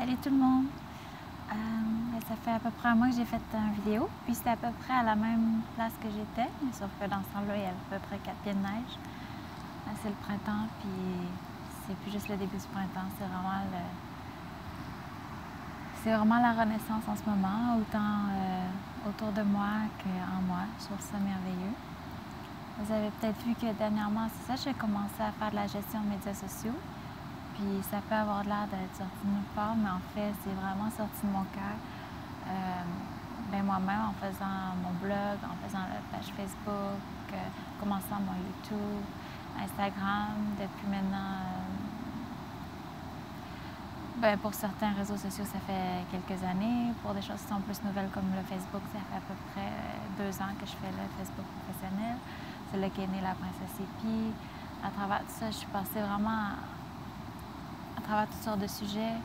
Salut tout le monde! Ça fait à peu près un mois que j'ai fait une vidéo, puis c'était à peu près à la même place que j'étais, sauf que dans ce temps-là, il y avait à peu près 4 pieds de neige. Là, c'est le printemps, puis c'est plus juste le début du printemps, c'est vraiment la renaissance en ce moment, autant autour de moi qu'en moi. Je trouve ça merveilleux. Vous avez peut-être vu que dernièrement, c'est ça, j'ai commencé à faire de la gestion de médias sociaux. Puis ça peut avoir l'air d'être sorti de nulle part, mais en fait, c'est vraiment sorti de mon cœur. Moi-même, en faisant mon blog, en faisant la page Facebook, en commençant mon YouTube, Instagram, depuis maintenant, pour certains réseaux sociaux, ça fait quelques années. Pour des choses qui sont plus nouvelles comme le Facebook, ça fait à peu près 2 ans que je fais le Facebook professionnel. C'est là qu'est née la princesse Épi. À travers tout ça, je suis passée vraiment à travers toutes sortes de sujets.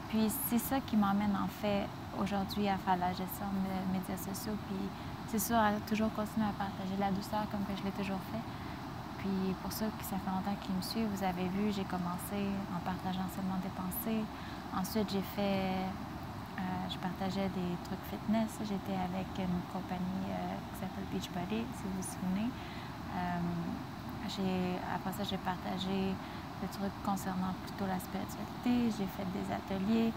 Puis c'est ça qui m'emmène en fait aujourd'hui à faire la gestion des médias sociaux. Puis c'est sûr, à toujours continuer à partager la douceur comme que je l'ai toujours fait. Puis pour ceux qui ça fait longtemps qu'ils me suivent, vous avez vu, j'ai commencé en partageant seulement des pensées. Ensuite, je partageais des trucs fitness. J'étais avec une compagnie qui s'appelle Beachbody, si vous vous souvenez. Après ça, j'ai partagé des trucs concernant plutôt la spiritualité. J'ai fait des ateliers.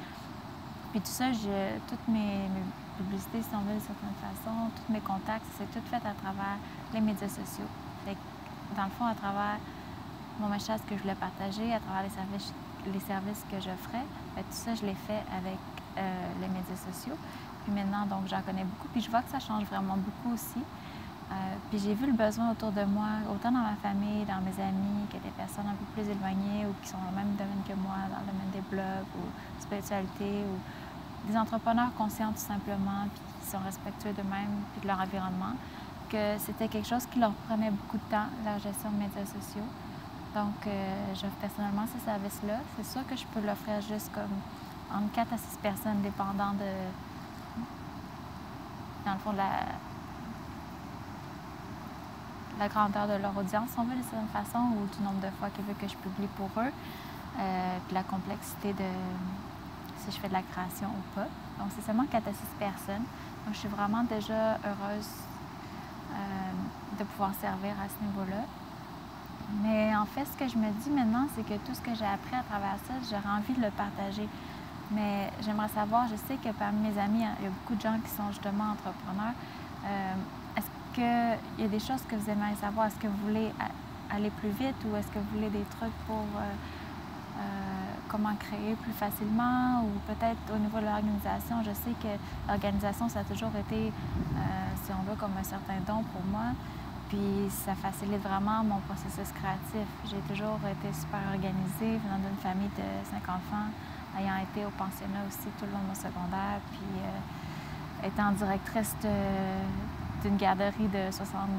Puis tout ça, toutes mes publicités, si on veut, d'une certaine façon, tous mes contacts, c'est tout fait à travers les médias sociaux. Fait que, dans le fond, à travers mon message que je voulais partager, à travers les services que j'offrais, tout ça, je l'ai fait avec les médias sociaux. Puis maintenant, donc, j'en connais beaucoup. Puis je vois que ça change vraiment beaucoup aussi. Puis j'ai vu le besoin autour de moi, autant dans ma famille, dans mes amis, que des personnes un peu plus éloignées ou qui sont dans le même domaine que moi, dans le domaine des blogs ou spiritualité, ou des entrepreneurs conscients tout simplement, puis qui sont respectueux d'eux-mêmes puis de leur environnement, que c'était quelque chose qui leur prenait beaucoup de temps, la gestion de médias sociaux. Donc, j'offre personnellement ce service-là. C'est sûr que je peux l'offrir juste comme entre 4 à 6 personnes, dépendant dans le fond, de la grandeur de leur audience, si on veut, de certaine façon, ou du nombre de fois qu'ils veulent que je publie pour eux, puis la complexité de si je fais de la création ou pas. Donc, c'est seulement 4 à 6 personnes. Donc, je suis vraiment déjà heureuse de pouvoir servir à ce niveau-là. Mais en fait, ce que je me dis maintenant, c'est que tout ce que j'ai appris à travers ça, j'aurais envie de le partager. Mais j'aimerais savoir, je sais que parmi mes amis, il y a beaucoup de gens qui sont justement entrepreneurs. Est-ce qu'il y a des choses que vous aimeriez savoir? Est-ce que vous voulez aller plus vite ou est-ce que vous voulez des trucs pour comment créer plus facilement ou peut-être au niveau de l'organisation? Je sais que l'organisation, ça a toujours été, si on veut, comme un certain don pour moi. Puis ça facilite vraiment mon processus créatif. J'ai toujours été super organisée, venant d'une famille de 5 enfants, ayant été au pensionnat aussi tout le long de mon secondaire, puis étant directrice d'une garderie de 60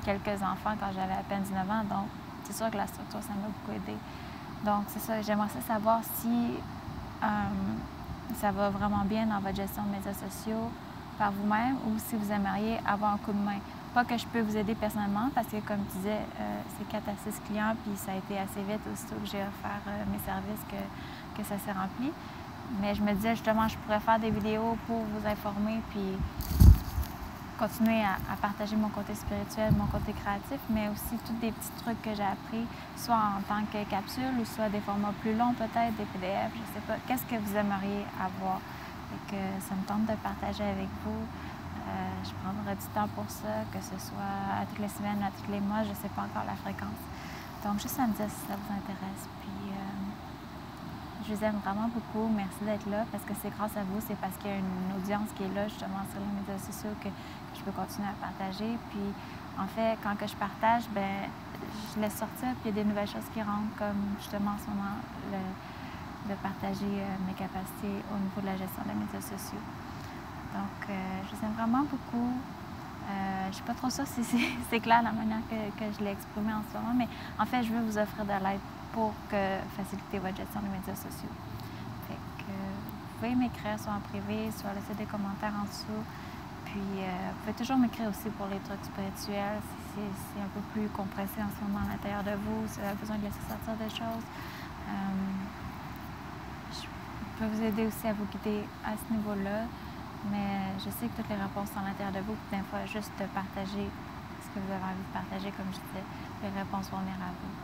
quelques enfants quand j'avais à peine 19 ans. Donc, c'est sûr que la structure, ça m'a beaucoup aidée. Donc, c'est ça. J'aimerais savoir si ça va vraiment bien dans votre gestion de médias sociaux par vous-même ou si vous aimeriez avoir un coup de main. Pas que je peux vous aider personnellement parce que, comme je disais, c'est 4 à 6 clients puis ça a été assez vite aussitôt que j'ai offert mes services que ça s'est rempli. Mais je me disais justement, je pourrais faire des vidéos pour vous informer puis continuer à partager mon côté spirituel, mon côté créatif, mais aussi tous des petits trucs que j'ai appris, soit en tant que capsule ou soit des formats plus longs peut-être, des PDF, je sais pas. Qu'est-ce que vous aimeriez avoir? Et que ça me tente de partager avec vous. Je prendrai du temps pour ça, que ce soit à toutes les semaines, à tous les mois, je ne sais pas encore la fréquence. Donc, juste à me dire si ça vous intéresse. Puis, je vous aime vraiment beaucoup. Merci d'être là parce que c'est grâce à vous, c'est parce qu'il y a une audience qui est là justement sur les médias sociaux que je peux continuer à partager. Puis, en fait, quand que je partage, je laisse sortir puis il y a des nouvelles choses qui rentrent comme justement en ce moment de partager mes capacités au niveau de la gestion des médias sociaux. Donc, je vous aime vraiment beaucoup. Je ne suis pas trop sûre si c'est clair la manière que je l'ai exprimé en ce moment, mais en fait, je veux vous offrir de l'aide pour faciliter votre gestion des médias sociaux. Fait que, vous pouvez m'écrire soit en privé, soit laisser des commentaires en dessous. Puis, vous pouvez toujours m'écrire aussi pour les trucs spirituels, si c'est un peu plus compressé en ce moment à l'intérieur de vous, si vous avez besoin de laisser sortir des choses. Je peux vous aider aussi à vous guider à ce niveau-là. Mais je sais que toutes les réponses sont à l'intérieur de vous. Puis des fois, juste de partager ce que vous avez envie de partager, comme je disais, les réponses vont venir à vous.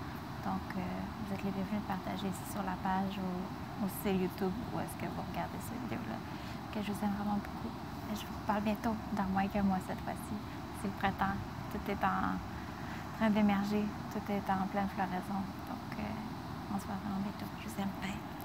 Donc, vous êtes les bienvenus de partager ici sur la page ou sur YouTube où est-ce que vous regardez cette vidéo-là. Que je vous aime vraiment beaucoup. Et je vous reparle bientôt dans moins qu'un mois cette fois-ci. C'est le printemps. Tout est en train d'émerger. Tout est en pleine floraison. Donc, on se voit vraiment bientôt. Je vous aime. Bye.